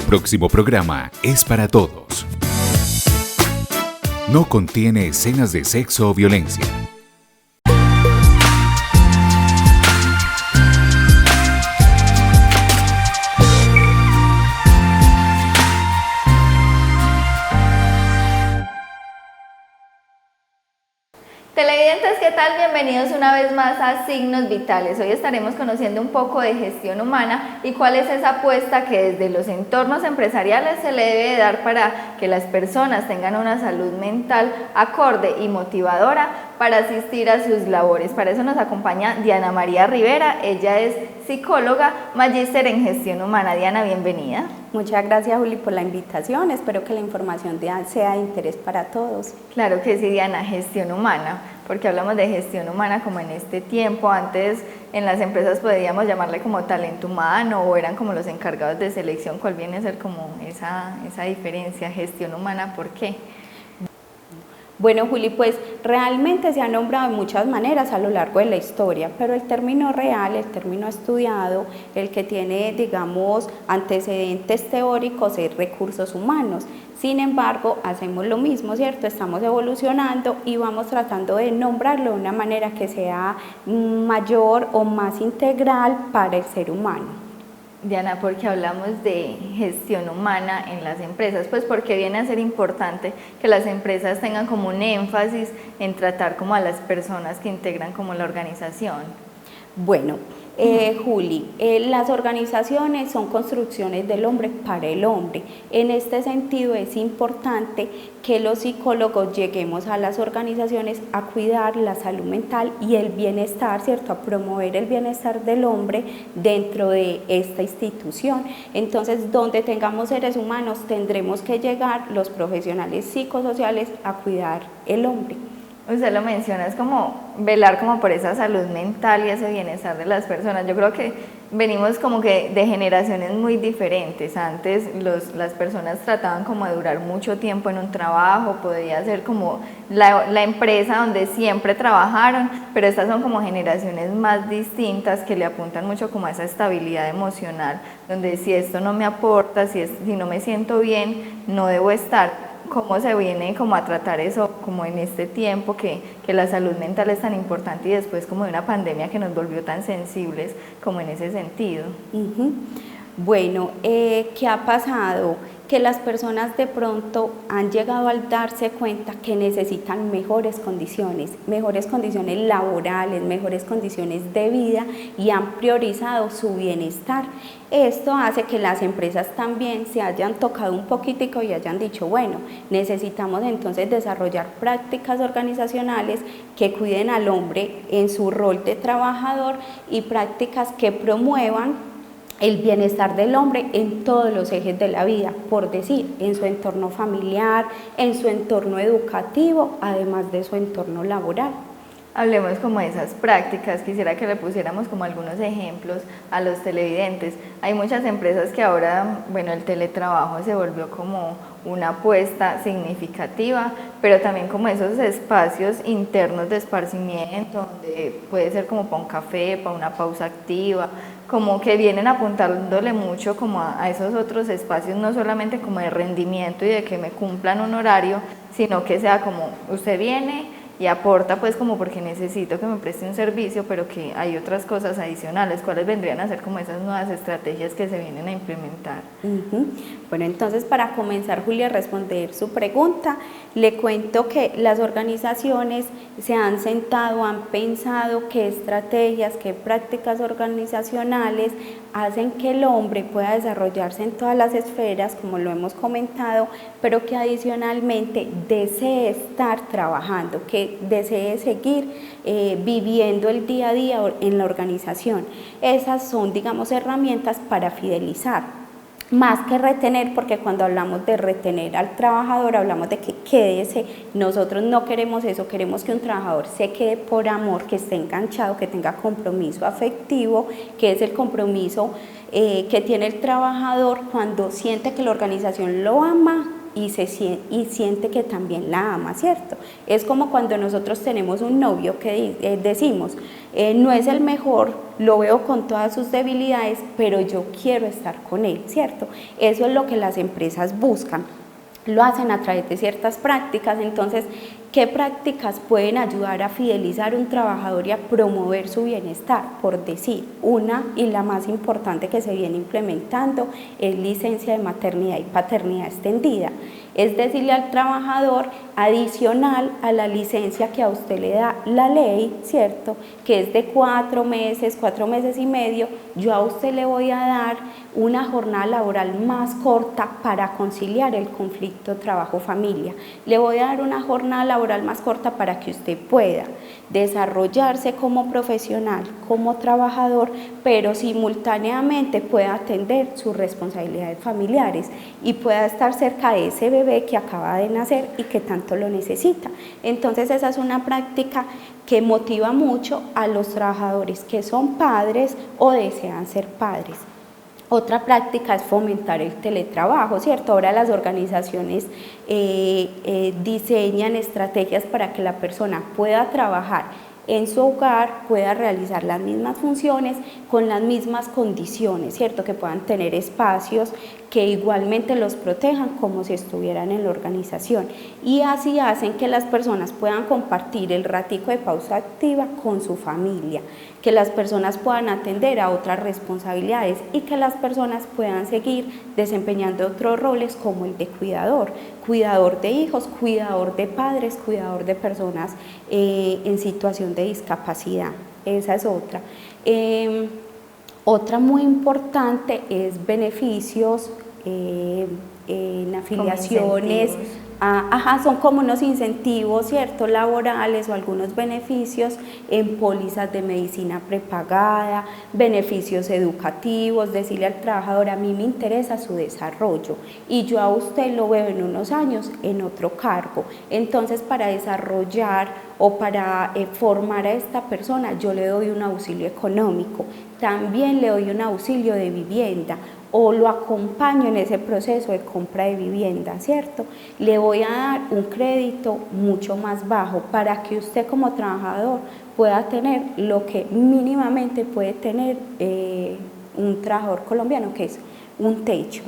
próximo programa es para todos. No contiene escenas de sexo o violencia. Televidentes, ¿qué tal? Bienvenidos una vez más a Signos Vitales. Hoy estaremos conociendo un poco de gestión humana y cuál es esa apuesta que desde los entornos empresariales se le debe dar para que las personas tengan una salud mental acorde y motivadora para asistir a sus labores. Para eso nos acompaña Diana María Rivera. Ella es psicóloga, magíster en gestión humana. Diana, bienvenida. Muchas gracias, Juli, por la invitación. Espero que la información sea de interés para todos. Claro que sí, Diana, gestión humana, porque hablamos de gestión humana como en este tiempo. Antes en las empresas podríamos llamarle como talento humano o eran como los encargados de selección. ¿Cuál viene a ser como esa diferencia? Gestión humana, ¿por qué? Bueno, Juli, pues realmente se ha nombrado de muchas maneras a lo largo de la historia, pero el término real, el término estudiado, el que tiene, digamos, antecedentes teóricos es recursos humanos. Sin embargo, hacemos lo mismo, ¿cierto? Estamos evolucionando y vamos tratando de nombrarlo de una manera que sea mayor o más integral para el ser humano. Diana, porque hablamos de gestión humana en las empresas, pues porque viene a ser importante que las empresas tengan como un énfasis en tratar como a las personas que integran como la organización. Bueno, Juli, las organizaciones son construcciones del hombre para el hombre. En este sentido es importante que los psicólogos lleguemos a las organizaciones a cuidar la salud mental y el bienestar, ¿cierto? A promover el bienestar del hombre dentro de esta institución. Entonces, donde tengamos seres humanos, tendremos que llegar los profesionales psicosociales a cuidar el hombre. Usted lo menciona, es como velar como por esa salud mental y ese bienestar de las personas. Yo creo que venimos como que de generaciones muy diferentes. Antes las personas trataban como de durar mucho tiempo en un trabajo, podía ser como la empresa donde siempre trabajaron, pero estas son como generaciones más distintas que le apuntan mucho como a esa estabilidad emocional, donde si esto no me aporta, si no me siento bien, no debo estar. ¿Cómo se viene como a tratar eso como en este tiempo que la salud mental es tan importante y después como de una pandemia que nos volvió tan sensibles como en ese sentido? Bueno, ¿qué ha pasado? Que las personas de pronto han llegado a darse cuenta que necesitan mejores condiciones laborales, mejores condiciones de vida y han priorizado su bienestar. Esto hace que las empresas también se hayan tocado un poquitico y hayan dicho, bueno, necesitamos entonces desarrollar prácticas organizacionales que cuiden al hombre en su rol de trabajador y prácticas que promuevan el bienestar del hombre en todos los ejes de la vida, por decir, en su entorno familiar, en su entorno educativo, además de su entorno laboral. Hablemos como de esas prácticas, quisiera que le pusiéramos como algunos ejemplos a los televidentes. Hay muchas empresas que ahora, bueno, el teletrabajo se volvió como una apuesta significativa, pero también como esos espacios internos de esparcimiento, donde puede ser como para un café, para una pausa activa, como que vienen apuntándole mucho como a esos otros espacios, no solamente como de rendimiento y de que me cumplan un horario, sino que sea como usted viene y aporta pues como porque necesito que me preste un servicio, pero que hay otras cosas adicionales. ¿Cuáles vendrían a ser como esas nuevas estrategias que se vienen a implementar? Bueno, entonces para comenzar, Julia, a responder su pregunta, le cuento que las organizaciones se han sentado, han pensado qué estrategias, qué prácticas organizacionales hacen que el hombre pueda desarrollarse en todas las esferas, como lo hemos comentado, pero que adicionalmente desee estar trabajando, que desee seguir viviendo el día a día en la organización. Esas son, digamos, herramientas para fidelizar. Más que retener, porque cuando hablamos de retener al trabajador hablamos de que quédese, nosotros no queremos eso, queremos que un trabajador se quede por amor, que esté enganchado, que tenga compromiso afectivo, que es el compromiso que tiene el trabajador cuando siente que la organización lo ama y siente que también la ama, ¿cierto? Es como cuando nosotros tenemos un novio que decimos, no es el mejor, lo veo con todas sus debilidades, pero yo quiero estar con él, ¿cierto? Eso es lo que las empresas buscan. Lo hacen a través de ciertas prácticas. Entonces, ¿qué prácticas pueden ayudar a fidelizar a un trabajador y a promover su bienestar? Por decir, una y la más importante que se viene implementando es licencia de maternidad y paternidad extendida. Es decirle al trabajador, adicional a la licencia que a usted le da la ley, ¿cierto?, que es de 4 meses, 4 meses y medio, yo a usted le voy a dar una jornada laboral más corta para conciliar el conflicto trabajo-familia. Le voy a dar una jornada laboral más corta para que usted pueda desarrollarse como profesional, como trabajador, pero simultáneamente pueda atender sus responsabilidades familiares y pueda estar cerca de ese bebé que acaba de nacer y que tanto lo necesita. Entonces esa es una práctica que motiva mucho a los trabajadores que son padres o desean ser padres. Otra práctica es fomentar el teletrabajo, ¿cierto? Ahora las organizaciones diseñan estrategias para que la persona pueda trabajar en su hogar, pueda realizar las mismas funciones con las mismas condiciones, ¿cierto? Que puedan tener espacios que igualmente los protejan como si estuvieran en la organización, y así hacen que las personas puedan compartir el ratico de pausa activa con su familia, que las personas puedan atender a otras responsabilidades y que las personas puedan seguir desempeñando otros roles como el de cuidador, cuidador de hijos, cuidador de padres, cuidador de personas en situación de discapacidad. Esa es otra. Otra muy importante es beneficios en afiliaciones, son como unos incentivos, ¿cierto?, laborales o algunos beneficios en pólizas de medicina prepagada, beneficios educativos, decirle al trabajador, a mí me interesa su desarrollo y yo a usted lo veo en unos años en otro cargo, entonces para desarrollar o para formar a esta persona yo le doy un auxilio económico, también le doy un auxilio de vivienda o lo acompaño en ese proceso de compra de vivienda, ¿cierto? Le voy a dar un crédito mucho más bajo para que usted como trabajador pueda tener lo que mínimamente puede tener un trabajador colombiano, que es un techo.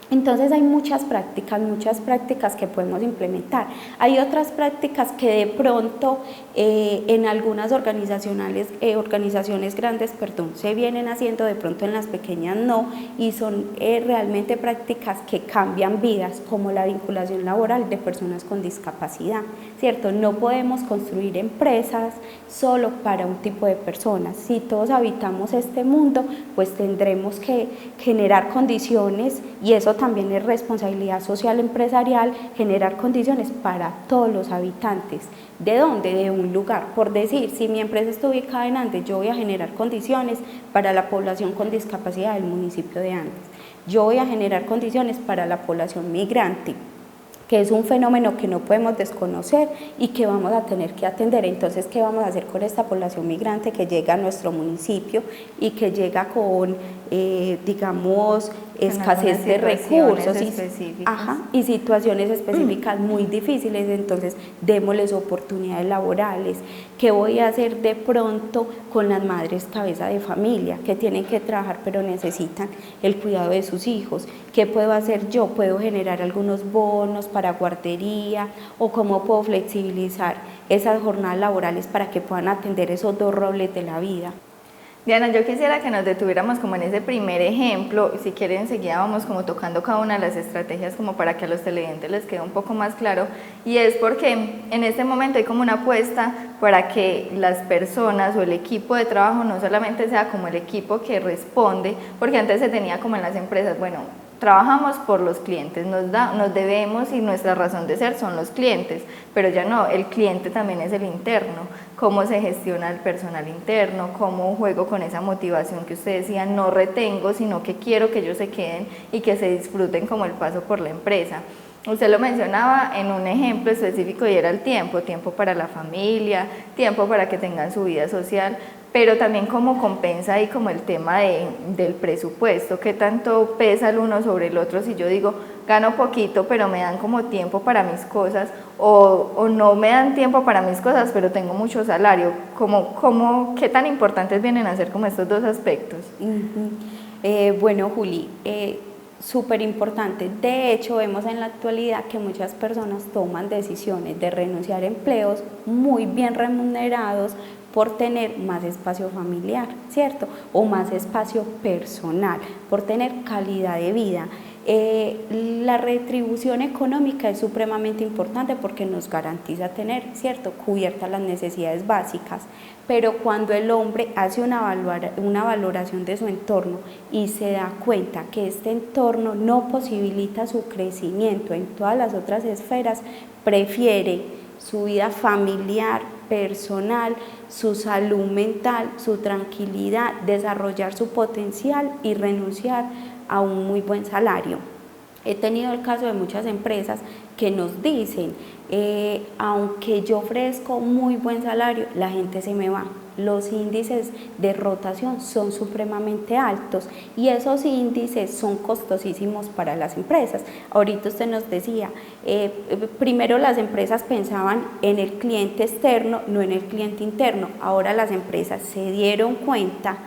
Entonces hay muchas prácticas que podemos implementar. Hay otras prácticas que de pronto en algunas organizaciones grandes, se vienen haciendo, de pronto en las pequeñas no, y son realmente prácticas que cambian vidas, como la vinculación laboral de personas con discapacidad, ¿cierto? No podemos construir empresas solo para un tipo de personas. Si todos habitamos este mundo, pues tendremos que generar condiciones, y eso también es responsabilidad social empresarial, generar condiciones para todos los habitantes. ¿De dónde? De un lugar. Por decir, si mi empresa está ubicada en Andes, yo voy a generar condiciones para la población con discapacidad del municipio de Andes. Yo voy a generar condiciones para la población migrante, que es un fenómeno que no podemos desconocer y que vamos a tener que atender. Entonces, ¿qué vamos a hacer con esta población migrante que llega a nuestro municipio y que llega con, digamos, escasez de recursos y situaciones específicas muy difíciles? Entonces, démosles oportunidades laborales. ¿Qué voy a hacer de pronto con las madres cabeza de familia que tienen que trabajar pero necesitan el cuidado de sus hijos? ¿Qué puedo hacer yo? ¿Puedo generar algunos bonos para guardería o cómo puedo flexibilizar esas jornadas laborales para que puedan atender esos dos roles de la vida? Diana, yo quisiera que nos detuviéramos como en ese primer ejemplo, si quieren enseguida vamos como tocando cada una de las estrategias como para que a los televidentes les quede un poco más claro, y es porque en este momento hay como una apuesta para que las personas o el equipo de trabajo no solamente sea como el equipo que responde, porque antes se tenía como en las empresas, bueno, trabajamos por los clientes, nos debemos y nuestra razón de ser son los clientes, pero ya no, el cliente también es el interno, cómo se gestiona el personal interno, cómo juego con esa motivación que usted decía, no retengo, sino que quiero que ellos se queden y que se disfruten como el paso por la empresa. Usted lo mencionaba en un ejemplo específico y era el tiempo para la familia, tiempo para que tengan su vida social, pero también cómo compensa ahí como el tema del presupuesto, qué tanto pesa el uno sobre el otro si yo digo, gano poquito, pero me dan como tiempo para mis cosas, o no me dan tiempo para mis cosas, pero tengo mucho salario, ¿qué tan importantes vienen a ser como estos dos aspectos? Bueno, Juli, súper importante. De hecho, vemos en la actualidad que muchas personas toman decisiones de renunciar a empleos muy bien remunerados por tener más espacio familiar, ¿cierto? O más espacio personal, por tener calidad de vida. La retribución económica es supremamente importante porque nos garantiza tener, ¿cierto?, cubiertas las necesidades básicas, pero cuando el hombre hace una valoración de su entorno y se da cuenta que este entorno no posibilita su crecimiento en todas las otras esferas, prefiere su vida familiar, personal, su salud mental, su tranquilidad, desarrollar su potencial y renunciar a un muy buen salario. He tenido el caso de muchas empresas que nos dicen, aunque yo ofrezco muy buen salario, la gente se me va. Los índices de rotación son supremamente altos y esos índices son costosísimos para las empresas. Ahorita usted nos decía, primero las empresas pensaban en el cliente externo, no en el cliente interno. Ahora las empresas se dieron cuenta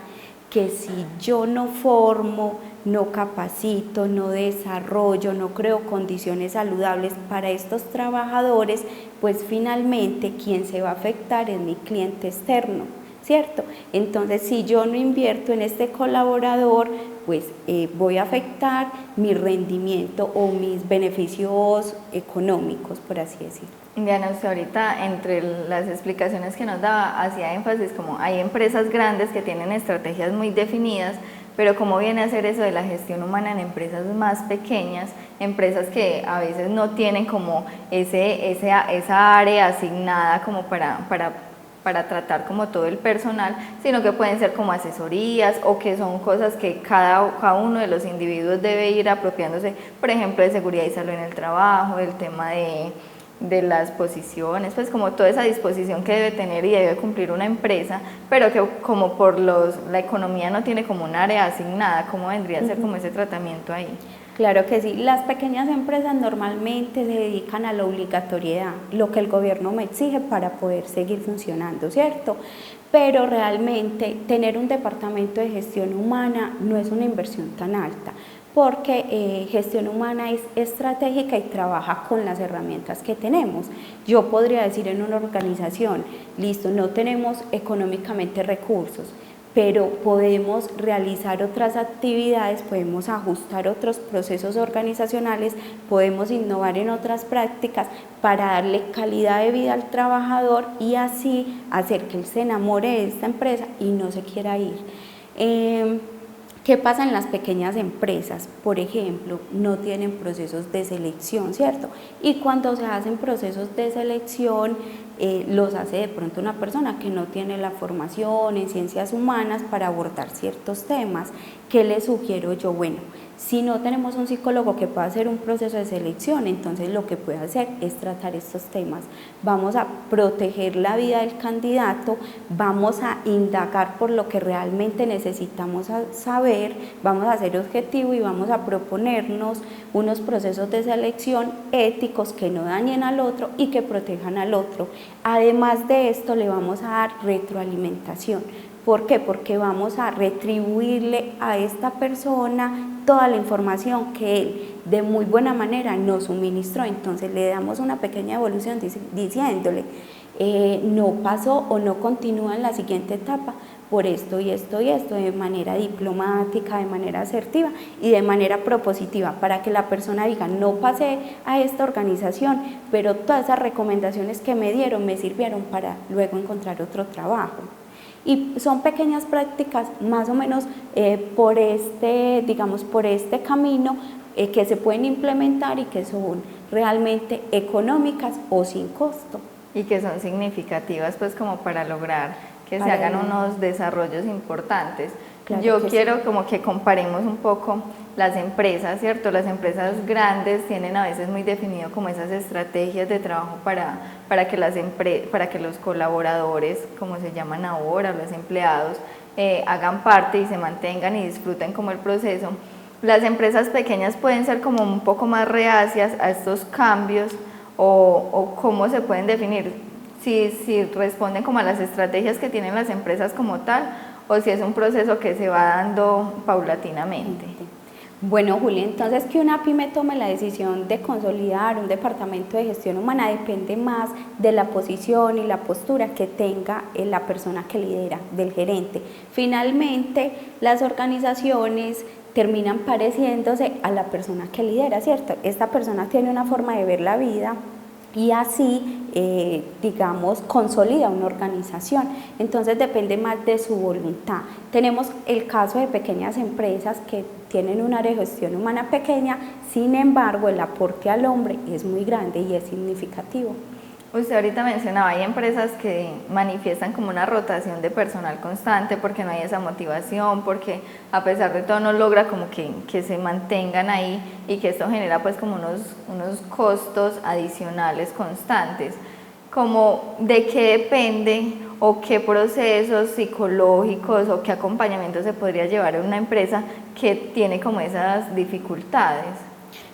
que si yo no formo, no capacito, no desarrollo, no creo condiciones saludables para estos trabajadores, pues finalmente quien se va a afectar es mi cliente externo, ¿cierto? Entonces, si yo no invierto en este colaborador, pues voy a afectar mi rendimiento o mis beneficios económicos, por así decirlo. Diana, usted ahorita entre las explicaciones que nos daba hacía énfasis como hay empresas grandes que tienen estrategias muy definidas, pero cómo viene a ser eso de la gestión humana en empresas más pequeñas, empresas que a veces no tienen como esa área asignada como para tratar como todo el personal, sino que pueden ser como asesorías o que son cosas que cada uno de los individuos debe ir apropiándose, por ejemplo, de seguridad y salud en el trabajo, el tema de las posiciones, pues como toda esa disposición que debe tener y debe cumplir una empresa, pero que como la economía no tiene como un área asignada, ¿cómo vendría a ser como ese tratamiento ahí? Claro que sí, las pequeñas empresas normalmente se dedican a la obligatoriedad, lo que el gobierno me exige para poder seguir funcionando, ¿cierto? Pero realmente tener un departamento de gestión humana no es una inversión tan alta, porque gestión humana es estratégica y trabaja con las herramientas que tenemos. Yo podría decir en una organización, listo, no tenemos económicamente recursos, pero podemos realizar otras actividades, podemos ajustar otros procesos organizacionales, podemos innovar en otras prácticas para darle calidad de vida al trabajador y así hacer que él se enamore de esta empresa y no se quiera ir. ¿Qué pasa en las pequeñas empresas? Por ejemplo, no tienen procesos de selección, ¿cierto? Y cuando se hacen procesos de selección, los hace de pronto una persona que no tiene la formación en ciencias humanas para abordar ciertos temas. ¿Qué le sugiero yo? Bueno, si no tenemos un psicólogo que pueda hacer un proceso de selección, entonces lo que puede hacer es tratar estos temas. Vamos a proteger la vida del candidato, vamos a indagar por lo que realmente necesitamos saber, vamos a ser objetivos y vamos a proponernos unos procesos de selección éticos que no dañen al otro y que protejan al otro. Además de esto, le vamos a dar retroalimentación. ¿Por qué? Porque vamos a retribuirle a esta persona toda la información que él de muy buena manera nos suministró. Entonces le damos una pequeña evolución diciéndole, no pasó o no continúa en la siguiente etapa por esto y esto y esto, de manera diplomática, de manera asertiva y de manera propositiva, para que la persona diga, no pasé a esta organización, pero todas esas recomendaciones que me dieron me sirvieron para luego encontrar otro trabajo. Y son pequeñas prácticas más o menos por este camino que se pueden implementar y que son realmente económicas o sin costo. Y que son significativas pues como para lograr que se hagan unos desarrollos importantes. Claro Yo que quiero sí. como que comparemos un poco las empresas, ¿cierto? Las empresas grandes tienen a veces muy definido como esas estrategias de trabajo para que para que los colaboradores, como se llaman ahora, los empleados, hagan parte y se mantengan y disfruten como el proceso. Las empresas pequeñas pueden ser como un poco más reacias a estos cambios o cómo se pueden definir, si responden como a las estrategias que tienen las empresas como tal o si es un proceso que se va dando paulatinamente. Bueno, Juli, entonces que una pyme tome la decisión de consolidar un departamento de gestión humana depende más de la posición y la postura que tenga la persona que lidera, del gerente. Finalmente, las organizaciones terminan pareciéndose a la persona que lidera, ¿cierto? Esta persona tiene una forma de ver la vida y así, digamos, consolida una organización. Entonces depende más de su voluntad. Tenemos el caso de pequeñas empresas que tienen un área de gestión humana pequeña, sin embargo el aporte al hombre es muy grande y es significativo. Usted ahorita mencionaba, hay empresas que manifiestan como una rotación de personal constante porque no hay esa motivación, porque a pesar de todo no logra como que se mantengan ahí y que esto genera pues como unos costos adicionales constantes. Como de qué depende o qué procesos psicológicos o qué acompañamiento se podría llevar a una empresa que tiene como esas dificultades.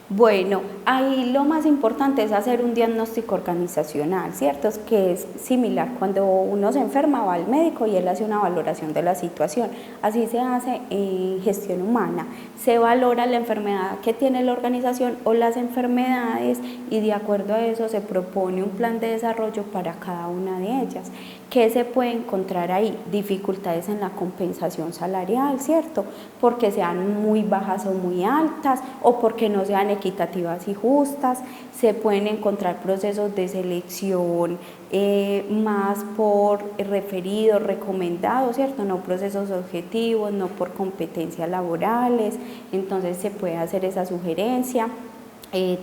Bueno, ahí lo más importante es hacer un diagnóstico organizacional, ¿cierto? Que es similar cuando uno se enferma, va al médico y él hace una valoración de la situación. Así se hace en gestión humana. Se valora la enfermedad que tiene la organización o las enfermedades y de acuerdo a eso se propone un plan de desarrollo para cada una de ellas. ¿Qué se puede encontrar ahí? Dificultades en la compensación salarial, ¿cierto? Porque sean muy bajas o muy altas o porque no sean equitativas y justas. Se pueden encontrar procesos de selección más por referidos, recomendados, ¿cierto? No procesos objetivos, no por competencias laborales. Entonces se puede hacer esa sugerencia.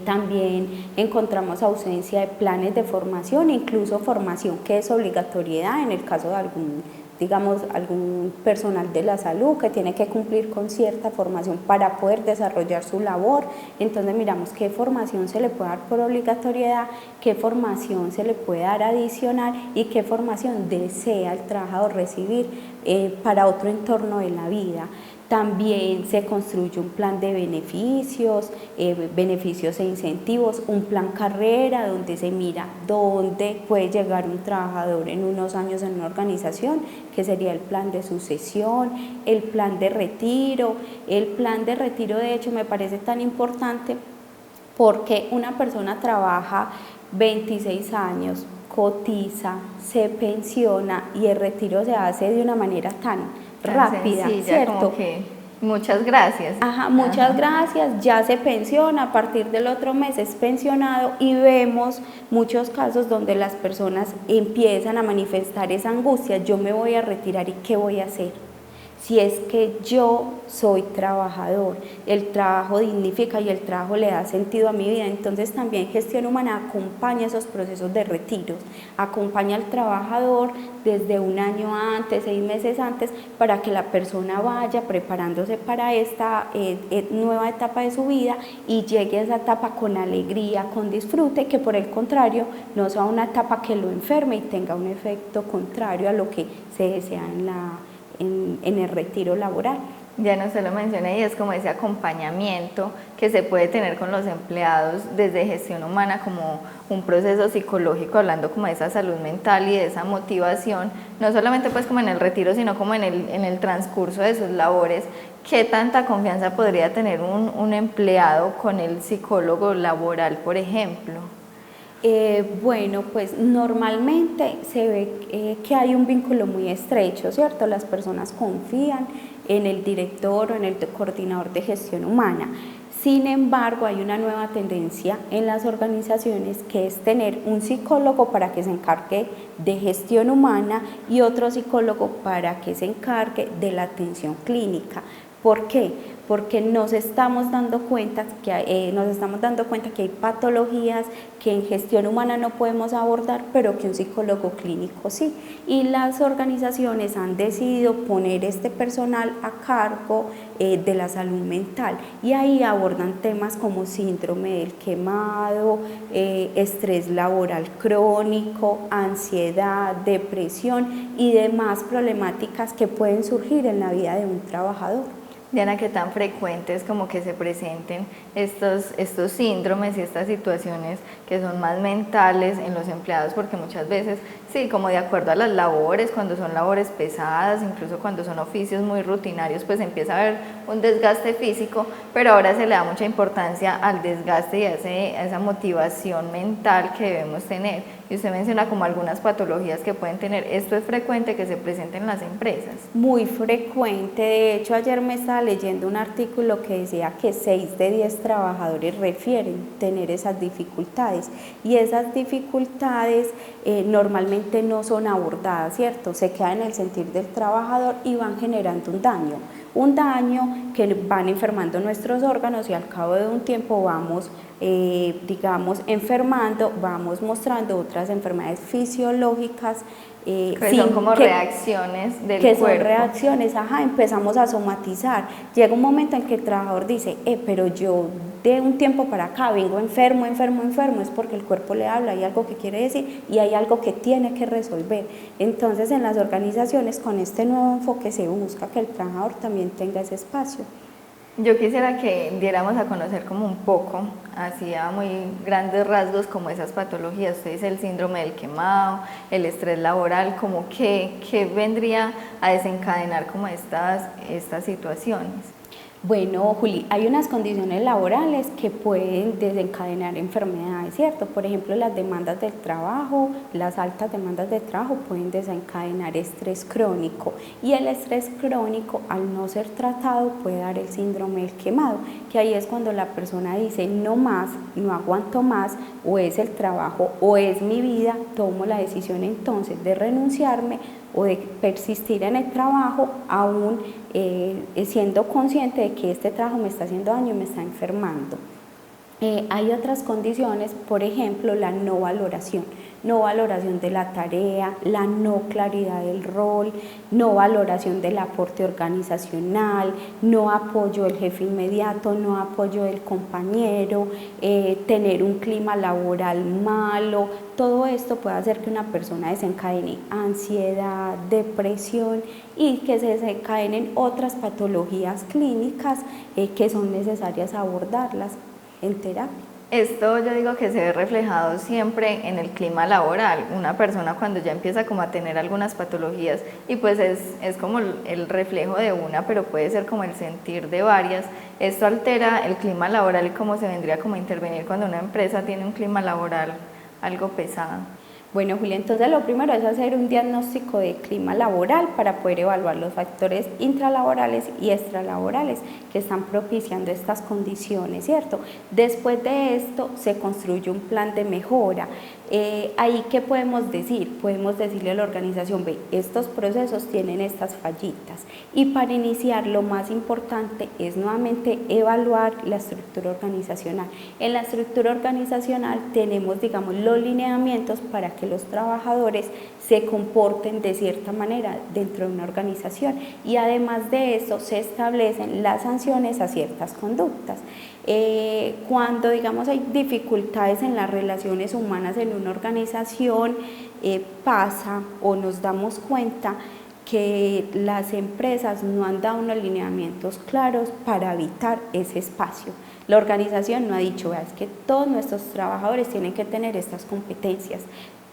También encontramos ausencia de planes de formación, incluso formación que es obligatoriedad en el caso de algún personal de la salud que tiene que cumplir con cierta formación para poder desarrollar su labor. Entonces miramos qué formación se le puede dar por obligatoriedad, qué formación se le puede dar adicional y qué formación desea el trabajador recibir para otro entorno de la vida. También se construye un plan de beneficios, beneficios e incentivos, un plan carrera donde se mira dónde puede llegar un trabajador en unos años en una organización, que sería el plan de sucesión, el plan de retiro. El plan de retiro de hecho me parece tan importante porque una persona trabaja 26 años, cotiza, se pensiona y el retiro se hace de una manera tan rápida, sencilla, ¿cierto? Como que muchas gracias. Ajá, muchas gracias, ya se pensiona, a partir del otro mes es pensionado y vemos muchos casos donde las personas empiezan a manifestar esa angustia, yo me voy a retirar y ¿qué voy a hacer? Si es que yo soy trabajador, el trabajo dignifica y el trabajo le da sentido a mi vida, entonces también gestión humana acompaña esos procesos de retiros, acompaña al trabajador desde un año antes, 6 meses antes, para que la persona vaya preparándose para esta nueva etapa de su vida y llegue a esa etapa con alegría, con disfrute, que por el contrario no sea una etapa que lo enferme y tenga un efecto contrario a lo que se desea en el retiro laboral. Ya no se lo mencioné y es como ese acompañamiento que se puede tener con los empleados desde gestión humana como un proceso psicológico, hablando como de esa salud mental y de esa motivación, no solamente pues como en el retiro, sino como en el transcurso de sus labores. ¿Qué tanta confianza podría tener un empleado con el psicólogo laboral, por ejemplo? Bueno, pues normalmente se ve que hay un vínculo muy estrecho, ¿cierto? Las personas confían en el director o en el coordinador de gestión humana. Sin embargo, hay una nueva tendencia en las organizaciones que es tener un psicólogo para que se encargue de gestión humana y otro psicólogo para que se encargue de la atención clínica. ¿Por qué? porque nos estamos dando cuenta que hay patologías que en gestión humana no podemos abordar, pero que un psicólogo clínico sí. Y las organizaciones han decidido poner este personal a cargo de la salud mental, y ahí abordan temas como síndrome del quemado, estrés laboral crónico, ansiedad, depresión y demás problemáticas que pueden surgir en la vida de un trabajador. Diana, ¿qué tan frecuentes como que se presenten estos síndromes y estas situaciones que son más mentales en los empleados? Porque muchas veces, sí, como de acuerdo a las labores, cuando son labores pesadas, incluso cuando son oficios muy rutinarios, pues empieza a haber un desgaste físico, pero ahora se le da mucha importancia al desgaste y a esa motivación mental que debemos tener. Y usted menciona como algunas patologías que pueden tener. ¿Esto es frecuente que se presente en las empresas? Muy frecuente. De hecho, ayer me estaba leyendo un artículo que decía que 6 de 10 trabajadores refieren tener esas dificultades, y esas dificultades normalmente no son abordadas, ¿cierto? Se quedan en el sentir del trabajador y van generando un daño que van enfermando nuestros órganos, y al cabo de un tiempo vamos enfermando, vamos mostrando otras enfermedades fisiológicas que son como reacciones del cuerpo. Que son reacciones, empezamos a somatizar. Llega un momento en que el trabajador dice, pero yo de un tiempo para acá vengo enfermo, es porque el cuerpo le habla, hay algo que quiere decir y hay algo que tiene que resolver. Entonces, en las organizaciones, con este nuevo enfoque se busca que el trabajador también tenga ese espacio. Yo quisiera que diéramos a conocer como un poco, así a muy grandes rasgos, como esas patologías. Usted dice el síndrome del quemado, el estrés laboral, como que vendría a desencadenar como estas situaciones. Bueno, Juli, hay unas condiciones laborales que pueden desencadenar enfermedades, ¿cierto? Por ejemplo, las demandas del trabajo, las altas demandas de trabajo pueden desencadenar estrés crónico, y el estrés crónico, al no ser tratado, puede dar el síndrome del quemado, que ahí es cuando la persona dice no más, no aguanto más, o es el trabajo o es mi vida, tomo la decisión entonces de renunciarme o de persistir en el trabajo, aún siendo consciente de que este trabajo me está haciendo daño y me está enfermando. Hay otras condiciones, por ejemplo, la no valoración de la tarea, la no claridad del rol, no valoración del aporte organizacional, no apoyo del jefe inmediato, no apoyo del compañero, tener un clima laboral malo. Todo esto puede hacer que una persona desencadene ansiedad, depresión, y que se desencadenen otras patologías clínicas que son necesarias abordarlas en terapia. Esto yo digo que se ve reflejado siempre en el clima laboral. Una persona cuando ya empieza como a tener algunas patologías, y pues es como el reflejo de una, pero puede ser como el sentir de varias, esto altera el clima laboral y cómo se vendría como a intervenir cuando una empresa tiene un clima laboral algo pesado. Bueno, Julia, entonces lo primero es hacer un diagnóstico de clima laboral para poder evaluar los factores intralaborales y extralaborales que están propiciando estas condiciones, ¿cierto? Después de esto se construye un plan de mejora. Ahí, ¿qué podemos decir? Podemos decirle a la organización, estos procesos tienen estas fallitas, y para iniciar lo más importante es nuevamente evaluar la estructura organizacional. En la estructura organizacional tenemos, los lineamientos para que los trabajadores se comporten de cierta manera dentro de una organización, y además de eso se establecen las sanciones a ciertas conductas. Cuando hay dificultades en las relaciones humanas en una organización, pasa o nos damos cuenta que las empresas no han dado unos lineamientos claros para habitar ese espacio. La organización no ha dicho, es que todos nuestros trabajadores tienen que tener estas competencias,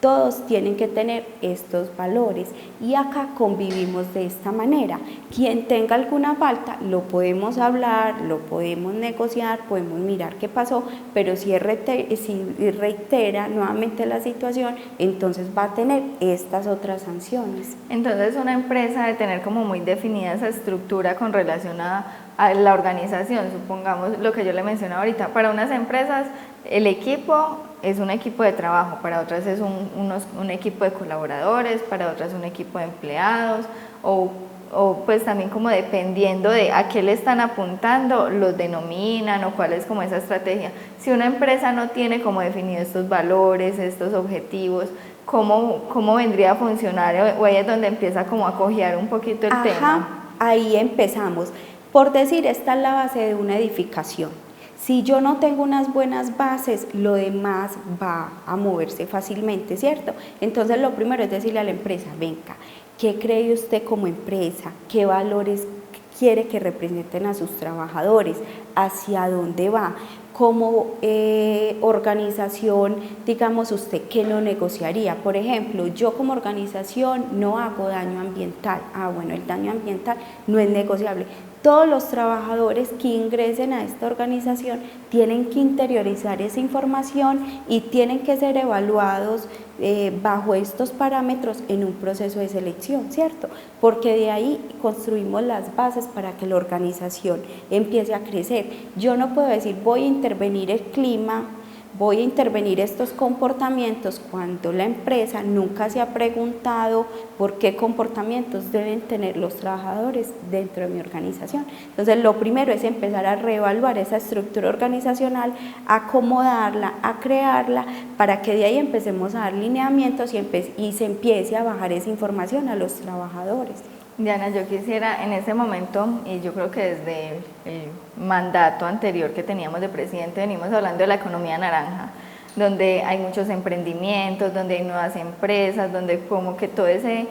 todos tienen que tener estos valores, y acá convivimos de esta manera. Quien tenga alguna falta lo podemos hablar, lo podemos negociar, podemos mirar qué pasó, pero si reitera nuevamente la situación, entonces va a tener estas otras sanciones. Entonces una empresa debe tener como muy definida esa estructura con relación a la organización. Supongamos lo que yo le mencioné ahorita, para unas empresas el equipo es un equipo de trabajo, para otras es un equipo de colaboradores, para otras un equipo de empleados, o o pues también como dependiendo de a qué le están apuntando, los denominan o cuál es como esa estrategia. Si una empresa no tiene como definido estos valores, estos objetivos, ¿cómo vendría a funcionar? O ahí es donde empieza como a cojear un poquito el tema. Ahí empezamos. Por decir, esta es la base de una edificación. Si yo no tengo unas buenas bases, lo demás va a moverse fácilmente, ¿cierto? Entonces lo primero es decirle a la empresa, venga, ¿qué cree usted como empresa? ¿Qué valores quiere que representen a sus trabajadores? ¿Hacia dónde va? Como organización, digamos usted, ¿qué no negociaría? Por ejemplo, yo como organización no hago daño ambiental. Bueno, el daño ambiental no es negociable. Todos los trabajadores que ingresen a esta organización tienen que interiorizar esa información y tienen que ser evaluados bajo estos parámetros en un proceso de selección, ¿cierto? Porque de ahí construimos las bases para que la organización empiece a crecer. Yo no puedo decir voy a intervenir el clima, voy a intervenir estos comportamientos cuando la empresa nunca se ha preguntado por qué comportamientos deben tener los trabajadores dentro de mi organización. Entonces lo primero es empezar a reevaluar esa estructura organizacional, acomodarla, a crearla, para que de ahí empecemos a dar lineamientos y se empiece a bajar esa información a los trabajadores. Diana, yo quisiera en ese momento, y yo creo que desde el mandato anterior que teníamos de presidente venimos hablando de la economía naranja, donde hay muchos emprendimientos, donde hay nuevas empresas, donde como que todo ese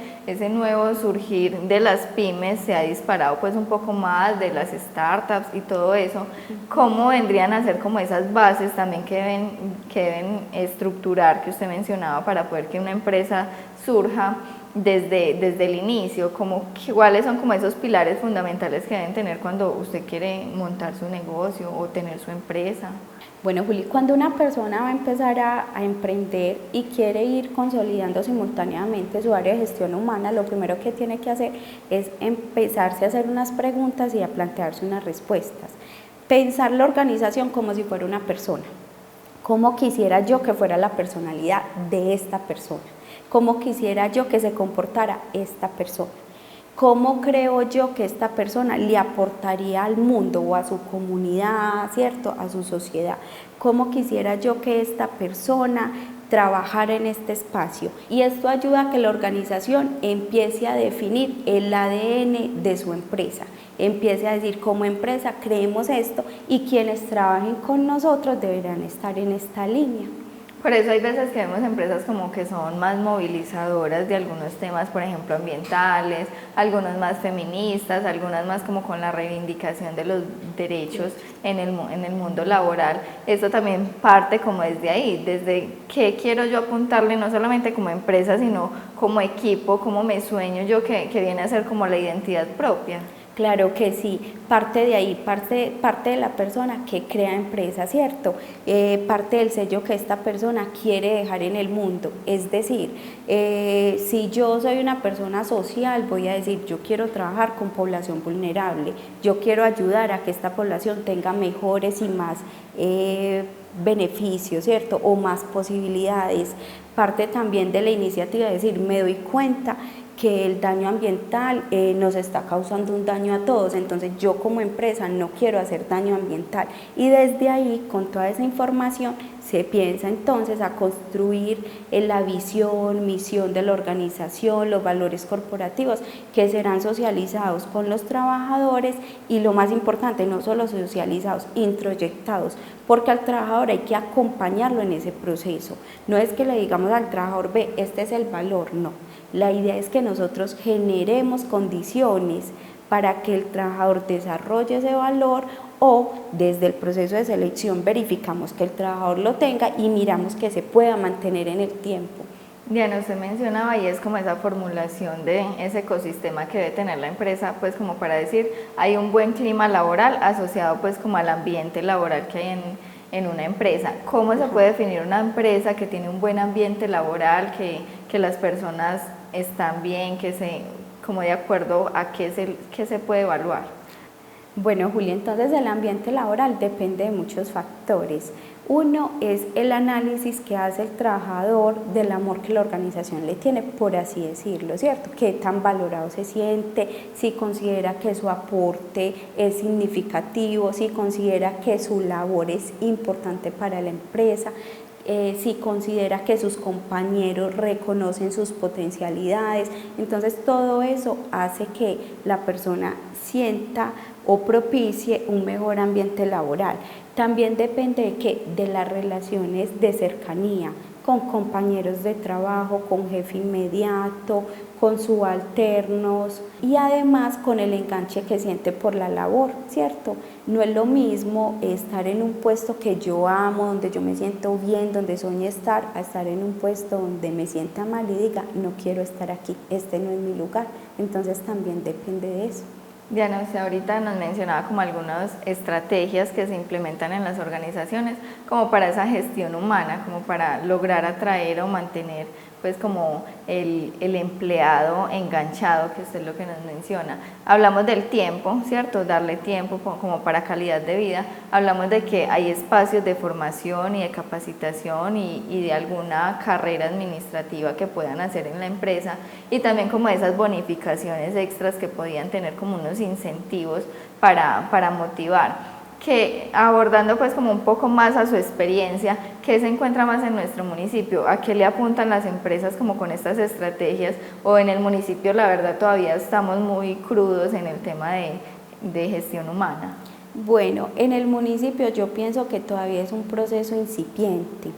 nuevo surgir de las pymes se ha disparado pues un poco más, de las startups y todo eso. ¿Cómo vendrían a ser como esas bases también que deben estructurar, que usted mencionaba, para poder que una empresa surja desde el inicio? ¿Cuáles son como esos pilares fundamentales que deben tener cuando usted quiere montar su negocio o tener su empresa? Bueno, Juli, cuando una persona va a empezar a emprender y quiere ir consolidando simultáneamente su área de gestión humana, lo primero que tiene que hacer es empezarse a hacer unas preguntas y a plantearse unas respuestas. Pensar la organización como si fuera una persona. ¿Cómo quisiera yo que fuera la personalidad de esta persona? ¿Cómo quisiera yo que se comportara esta persona? ¿Cómo creo yo que esta persona le aportaría al mundo o a su comunidad, ¿cierto? A su sociedad. ¿Cómo quisiera yo que esta persona trabajara en este espacio? Y esto ayuda a que la organización empiece a definir el ADN de su empresa. Empiece a decir, como empresa creemos esto y quienes trabajen con nosotros deberán estar en esta línea. Por eso hay veces que vemos empresas como que son más movilizadoras de algunos temas, por ejemplo ambientales, algunos más feministas, algunas más como con la reivindicación de los derechos en el mundo laboral. Esto también parte como desde ahí, desde qué quiero yo apuntarle, no solamente como empresa, sino como equipo, como me sueño yo, que viene a ser como la identidad propia. Claro que sí, parte de ahí, parte de la persona que crea empresa, ¿cierto? Parte del sello que esta persona quiere dejar en el mundo. Es decir, si yo soy una persona social, voy a decir, yo quiero trabajar con población vulnerable, yo quiero ayudar a que esta población tenga mejores y más beneficios, ¿cierto? O más posibilidades. Parte también de la iniciativa es decir, me doy cuenta que el daño ambiental nos está causando un daño a todos, entonces yo como empresa no quiero hacer daño ambiental, y desde ahí, con toda esa información, se piensa entonces a construir la visión, misión de la organización, los valores corporativos que serán socializados con los trabajadores y, lo más importante, no solo socializados, introyectados, porque al trabajador hay que acompañarlo en ese proceso. No es que le digamos al trabajador, ve, este es el valor, no. La idea es que nosotros generemos condiciones para que el trabajador desarrolle ese valor, o desde el proceso de selección verificamos que el trabajador lo tenga y miramos que se pueda mantener en el tiempo. Diana, usted mencionaba y es como esa formulación de ese ecosistema que debe tener la empresa, pues como para decir, hay un buen clima laboral asociado pues como al ambiente laboral que hay en una empresa. ¿Cómo se puede definir una empresa que tiene un buen ambiente laboral, que las personas están bien, como de acuerdo a qué se puede evaluar? Bueno, Julia, entonces el ambiente laboral depende de muchos factores. Uno es el análisis que hace el trabajador del amor que la organización le tiene, por así decirlo, ¿cierto? Qué tan valorado se siente, si considera que su aporte es significativo, si considera que su labor es importante para la empresa, si considera que sus compañeros reconocen sus potencialidades. Entonces todo eso hace que la persona sienta o propicie un mejor ambiente laboral. También depende de qué, de las relaciones de cercanía con compañeros de trabajo, con jefe inmediato, con subalternos y además con el enganche que siente por la labor, ¿cierto? No es lo mismo estar en un puesto que yo amo, donde yo me siento bien, donde sueño estar, a estar en un puesto donde me sienta mal y diga, no quiero estar aquí, este no es mi lugar. Entonces también depende de eso. Diana, usted ahorita nos mencionaba como algunas estrategias que se implementan en las organizaciones como para esa gestión humana, como para lograr atraer o mantener pues como el empleado enganchado, que usted es lo que nos menciona. Hablamos del tiempo, ¿cierto? Darle tiempo como para calidad de vida. Hablamos de que hay espacios de formación y de capacitación y de alguna carrera administrativa que puedan hacer en la empresa y también como esas bonificaciones extras que podían tener como unos incentivos para motivar. Que abordando pues como un poco más a su experiencia, ¿qué se encuentra más en nuestro municipio? ¿A qué le apuntan las empresas como con estas estrategias? O en el municipio la verdad todavía estamos muy crudos en el tema de gestión humana. Bueno, en el municipio yo pienso que todavía es un proceso incipiente,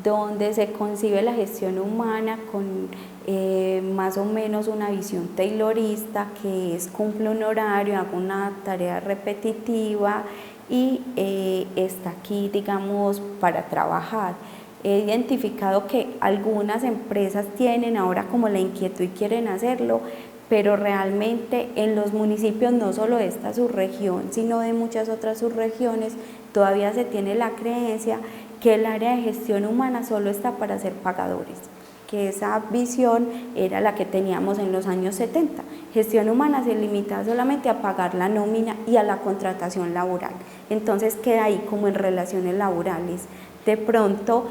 donde se concibe la gestión humana con más o menos una visión taylorista, que es cumple un horario, hago una tarea repetitiva y está aquí, digamos, para trabajar. He identificado que algunas empresas tienen ahora como la inquietud y quieren hacerlo, pero realmente en los municipios, no solo de esta subregión, sino de muchas otras subregiones, todavía se tiene la creencia que el área de gestión humana solo está para ser pagadores, que esa visión era la que teníamos en los años 70. Gestión humana se limitaba solamente a pagar la nómina y a la contratación laboral. Entonces queda ahí como en relaciones laborales. De pronto,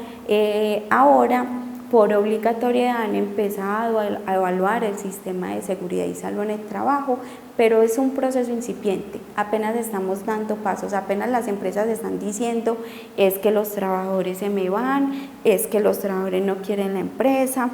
ahora, por obligatoriedad, han empezado a evaluar el sistema de seguridad y salud en el trabajo, pero es un proceso incipiente, apenas estamos dando pasos, apenas las empresas están diciendo es que los trabajadores se me van, es que los trabajadores no quieren la empresa,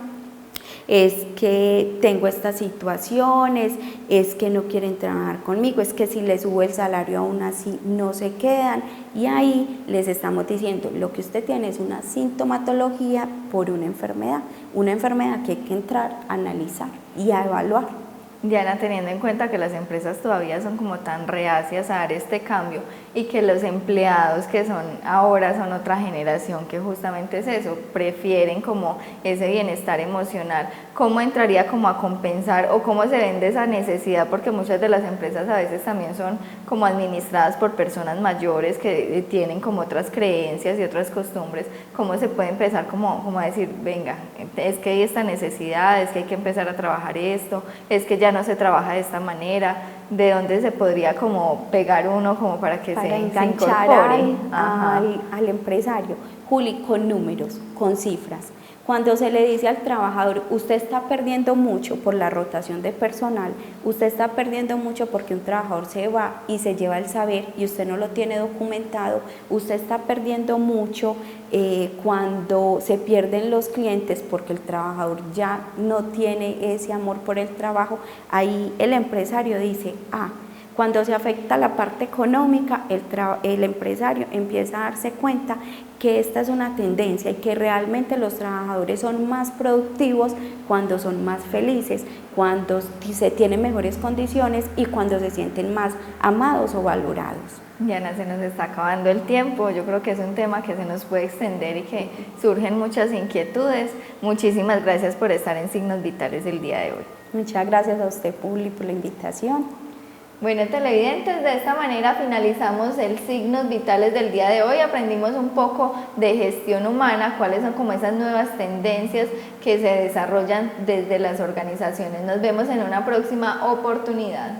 es que tengo estas situaciones, es que no quieren trabajar conmigo, es que si les subo el salario aún así no se quedan, y ahí les estamos diciendo, lo que usted tiene es una sintomatología por una enfermedad que hay que entrar a analizar y a evaluar. Diana, teniendo en cuenta que las empresas todavía son como tan reacias a dar este cambio y que los empleados que son ahora son otra generación que justamente es eso, prefieren como ese bienestar emocional, ¿cómo entraría como a compensar o cómo se vende esa necesidad? Porque muchas de las empresas a veces también son como administradas por personas mayores que tienen como otras creencias y otras costumbres, ¿cómo se puede empezar como a decir, venga, es que hay esta necesidad, es que hay que empezar a trabajar esto, es que ya no se trabaja de esta manera? ¿De dónde se podría como pegar uno como para que se incorpore al empresario? Juli, con números, con cifras. Cuando se le dice al trabajador, usted está perdiendo mucho por la rotación de personal, usted está perdiendo mucho porque un trabajador se va y se lleva el saber y usted no lo tiene documentado, usted está perdiendo mucho cuando se pierden los clientes porque el trabajador ya no tiene ese amor por el trabajo, ahí el empresario dice, cuando se afecta la parte económica, el empresario empieza a darse cuenta que esta es una tendencia y que realmente los trabajadores son más productivos cuando son más felices, cuando se tienen mejores condiciones y cuando se sienten más amados o valorados. Diana, se nos está acabando el tiempo, yo creo que es un tema que se nos puede extender y que surgen muchas inquietudes. Muchísimas gracias por estar en Signos Vitales el día de hoy. Muchas gracias a usted, Publi, por la invitación. Bueno, televidentes, de esta manera finalizamos el Signos Vitales del día de hoy. Aprendimos un poco de gestión humana, cuáles son como esas nuevas tendencias que se desarrollan desde las organizaciones. Nos vemos en una próxima oportunidad.